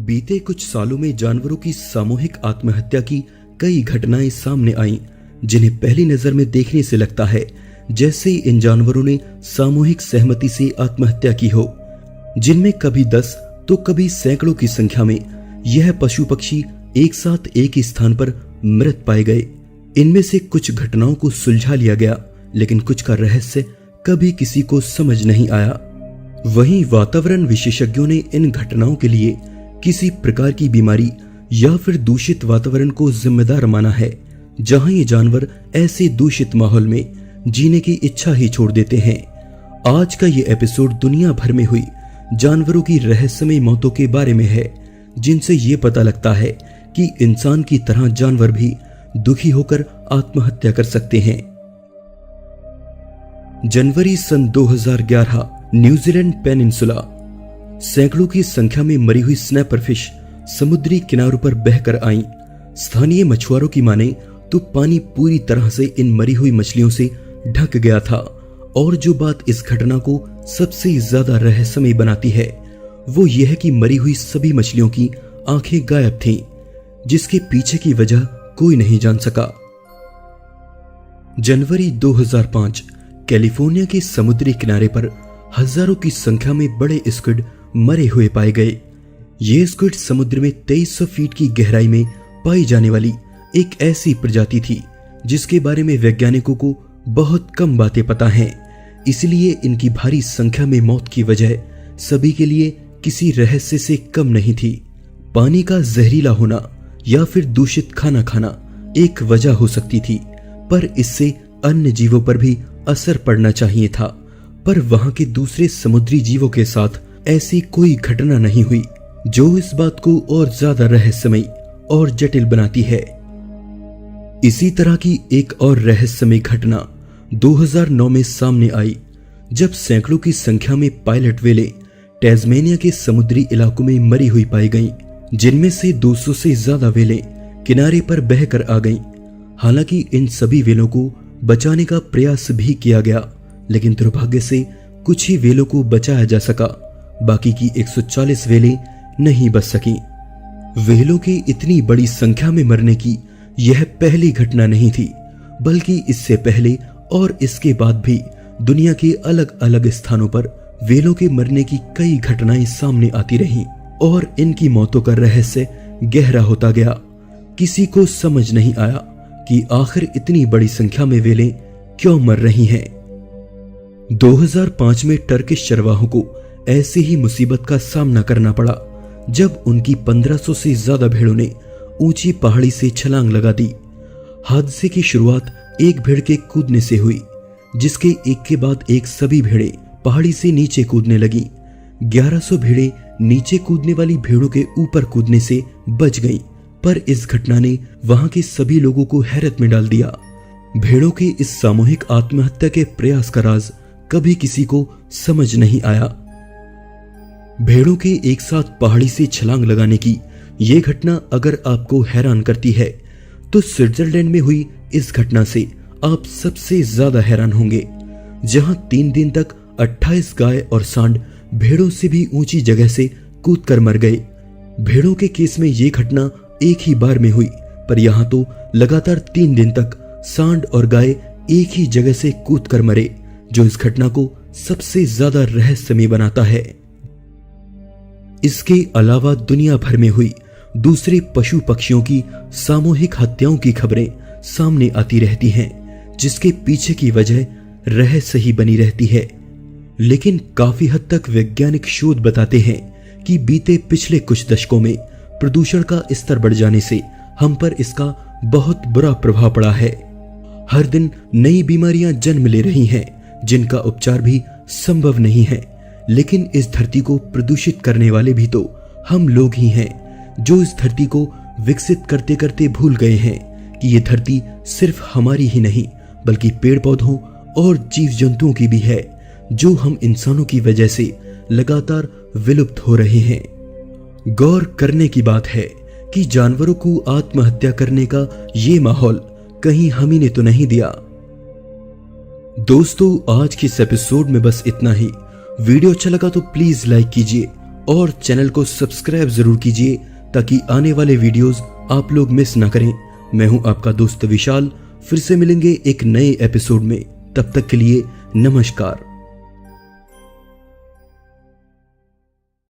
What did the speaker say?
बीते कुछ सालों में जानवरों की सामूहिक आत्महत्या की कई घटनाएं सामने आईं, जिन्हें पहली नजर में देखने से लगता है जैसे इन जानवरों ने सामूहिक सहमति से आत्महत्या की हो, जिनमें कभी 10 तो कभी सैकड़ों की संख्या में यह पशु पक्षी एक साथ एक ही स्थान पर मृत पाए गए। इनमें से कुछ घटनाओं को सुलझा लिया गया, लेकिन कुछ का रहस्य कभी किसी को समझ नहीं आया। वहीं वातावरण विशेषज्ञों ने इन घटनाओं के लिए किसी प्रकार की बीमारी या फिर दूषित वातावरण को जिम्मेदार माना है, जहां ये जानवर ऐसे दूषित माहौल में जीने की इच्छा ही छोड़ देते हैं। आज का ये एपिसोड दुनिया भर में हुई जानवरों की रहस्यमय मौतों के बारे में है, जिनसे ये पता लगता है कि इंसान की तरह जानवर भी दुखी होकर आत्महत्या कर सकते हैं। जनवरी सन 2011 न्यूजीलैंड पेनिनसुला। सैकड़ों की संख्या में मरी हुई स्नैपर फिश समुद्री किनारों पर बहकर आईं। स्थानीय मछुआरों की माने तो पानी पूरी तरह से इन मरी हुई मछलियों से ढक गया था, और जो बात इस घटना को सबसे ज्यादा रहस्यमय बनाती है वो यह है कि मरी हुई सभी मछलियों की आंखें गायब थीं, जिसके पीछे की वजह कोई नहीं जान सका। जनवरी 2005 कैलिफोर्निया के समुद्री किनारे पर हजारों की संख्या में बड़े स्क्विड मरे हुए पाए गए। ये स्क्विड समुद्र में 2300 फीट की गहराई में पाई जाने वाली एक ऐसी प्रजाति थी जिसके बारे में वैज्ञानिकों को बहुत कम बातें पता हैं। इसलिए इनकी भारी संख्या में मौत की वजह सभी के लिए किसी रहस्य से कम नहीं थी। पानी का जहरीला होना या फिर दूषित खाना खाना एक वजह हो सकती थी, पर इससे अन्य जीवों पर भी असर पड़ना चाहिए था। पर वहां के दूसरे समुद्री जीवों के साथ ऐसी कोई घटना नहीं हुई, जो इस बात को और ज्यादा रहस्यमय और जटिल बनाती है। इसी तरह की एक और रहस्यमय घटना 2009 में सामने आई, जब सैकड़ों की संख्या में पायलट व्हेलें टैस्मेनिया के समुद्री इलाकों में मरी हुई पाई गईं, जिनमें से 200 से ज्यादा व्हेलें किनारे पर बहकर आ गईं। हालांकि इन सभी व्हेलों को बचाने का प्रयास भी किया गया, लेकिन दुर्भाग्य से कुछ ही व्हेलों को बचाया जा सका। बाकी की 140 व्हेलें नहीं बच सकी। व्हेलों की इतनी बड़ी संख्या में मरने की यह पहली घटना नहीं थी, बल्कि इससे पहले और इसके बाद भी दुनिया के अलग अलग स्थानों पर व्हेलों के मरने की कई घटनाएं सामने आती रहीं, और इनकी मौतों का रहस्य गहरा होता गया। किसी को समझ नहीं आया कि आखिर इतनी बड़ी संख्या में व्हेलें क्यों मर रही हैं। 2005 में टर्किश चरवाहों को ऐसे ही मुसीबत का सामना करना पड़ा, जब उनकी 1500 से ज्यादा भेड़ों ने ऊंची पहाड़ी से छलांग लगा दी। हादसे की शुरुआत एक भेड़ के कूदने से हुई, जिसके एक के बाद एक सभी भेड़ें पहाड़ी से नीचे कूदने लगी। 1100 भेड़ें नीचे कूदने वाली भेड़ों के ऊपर कूदने से बच गईं, पर इस घटना ने वहां के सभी लोगों को हैरत में डाल दिया। भेड़ों के इस सामूहिक आत्महत्या के प्रयास का राज कभी किसी को समझ नहीं आया। भेड़ों के एक साथ पहाड़ी से छलांग लगाने की यह घटना अगर आपको हैरान करती है, तो स्विट्जरलैंड में हुई इस घटना से आप सबसे ज्यादा हैरान होंगे, जहां 3 दिन तक 28 गाय और सांड भेड़ों से भी ऊंची जगह से कूदकर मर गए। भेड़ों के केस में यह घटना एक ही बार में हुई, पर यहां तो लगातार 3 दिन तक सांड और गाय एक ही जगह से कूदकर मरे, जो इस घटना को सबसे ज्यादा रहस्यमय बनाता है। इसके अलावा दुनिया भर में हुई दूसरे पशु पक्षियों की सामूहिक हत्याओं की खबरें सामने आती रहती हैं, जिसके पीछे की वजह रहस्य ही बनी रहती है। लेकिन काफी हद तक वैज्ञानिक शोध बताते हैं कि बीते पिछले कुछ दशकों में प्रदूषण का स्तर बढ़ जाने से हम पर इसका बहुत बुरा प्रभाव पड़ा है। हर दिन नई बीमारियां जन्म ले रही हैं, जिनका उपचार भी संभव नहीं है। लेकिन इस धरती को प्रदूषित करने वाले भी तो हम लोग ही हैं, जो इस धरती को विकसित करते करते भूल गए हैं कि ये धरती सिर्फ हमारी ही नहीं, बल्कि पेड़ पौधों और जीव जंतुओं की भी है, जो हम इंसानों की वजह से लगातार विलुप्त हो रहे हैं। गौर करने की बात है कि जानवरों को आत्महत्या करने का ये माहौल कहीं हम ही ने तो नहीं दिया। दोस्तों, आज के इस एपिसोड में बस इतना ही। वीडियो अच्छा लगा तो प्लीज लाइक कीजिए और चैनल को सब्सक्राइब जरूर कीजिए ताकि आने वाले वीडियोस आप लोग मिस ना करें। मैं हूं आपका दोस्त विशाल, फिर से मिलेंगे एक नए एपिसोड में। तब तक के लिए नमस्कार।